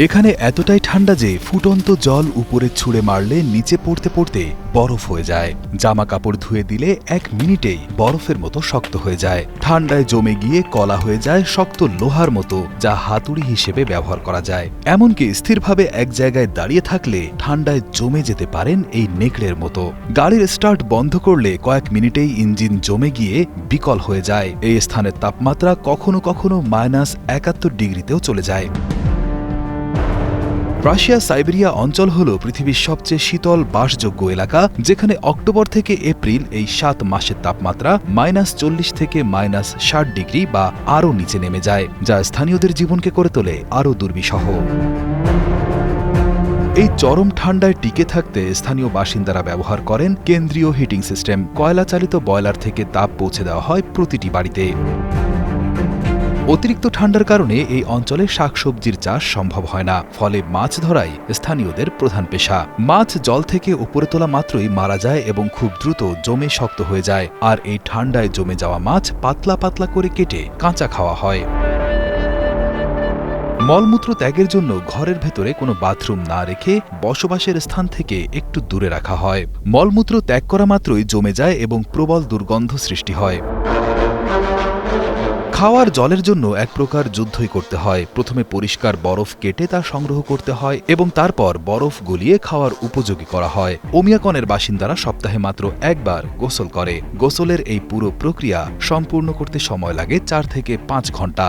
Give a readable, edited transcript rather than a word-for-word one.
এখানে এতটাই ঠান্ডা যে ফুটন্ত জল উপরে ছুঁড়ে মারলে নিচে পড়তে পড়তে বরফ হয়ে যায়। জামা কাপড় ধুয়ে দিলে 1 মিনিটেই বরফের মতো শক্ত হয়ে যায়। ঠান্ডায় জমে গিয়ে কলা হয়ে যায় শক্ত লোহার মতো, যা হাতুড়ি হিসেবে ব্যবহার করা যায়। এমনকি স্থিরভাবে এক জায়গায় দাঁড়িয়ে থাকলে ঠান্ডায় জমে যেতে পারেন এই নেকড়ের মতো। গাড়ির স্টার্ট বন্ধ করলে কয়েক মিনিটেই ইঞ্জিন জমে গিয়ে বিকল হয়ে যায়। এই স্থানের তাপমাত্রা কখনো কখনো -71 ডিগ্রিতেও চলে যায়। রাশিয়া সাইবেরিয়া অঞ্চল হল পৃথিবীর সবচেয়ে শীতল বাসযোগ্য এলাকা, যেখানে অক্টোবর থেকে এপ্রিল এই 7 মাসের তাপমাত্রা -40 থেকে -60 ডিগ্রি বা আরও নিচে নেমে যায়, যা স্থানীয়দের জীবনকে করে তোলে আরও দুর্বিষহ। এই চরম ঠান্ডায় টিকে থাকতে স্থানীয় বাসিন্দারা ব্যবহার করেন কেন্দ্রীয় হিটিং সিস্টেম। কয়লা চালিত বয়লার থেকে তাপ পৌঁছে দেওয়া হয় প্রতিটি বাড়িতে। অতিরিক্ত ঠান্ডার কারণে এই অঞ্চলে শাকসবজির চাষ সম্ভব হয় না, ফলে মাছ ধরাই স্থানীয়দের প্রধান পেশা। মাছ জল থেকে উপরে তোলা মাত্রই মারা যায় এবং খুব দ্রুত জমে শক্ত হয়ে যায়, আর এই ঠান্ডায় জমে যাওয়া মাছ পাতলা পাতলা করে কেটে কাঁচা খাওয়া হয়। মলমূত্র ত্যাগের জন্য ঘরের ভেতরে কোনো বাথরুম না রেখে বসবাসের স্থান থেকে একটু দূরে রাখা হয়। মলমূত্র ত্যাগ করা মাত্রই জমে যায় এবং প্রবল দুর্গন্ধ সৃষ্টি হয়। খাওয়ার জলের জন্য এক প্রকার যুদ্ধই করতে হয়। প্রথমে পরিষ্কার বরফ কেটে তা সংগ্রহ করতে হয় এবং তারপর বরফ গলিয়ে খাওয়ার উপযোগী করা হয়। ওমিয়াকনের বাসিন্দারা সপ্তাহে মাত্র একবার গোসল করে। গোসলের এই পুরো প্রক্রিয়া সম্পূর্ণ করতে সময় লাগে 4 থেকে 5 ঘন্টা।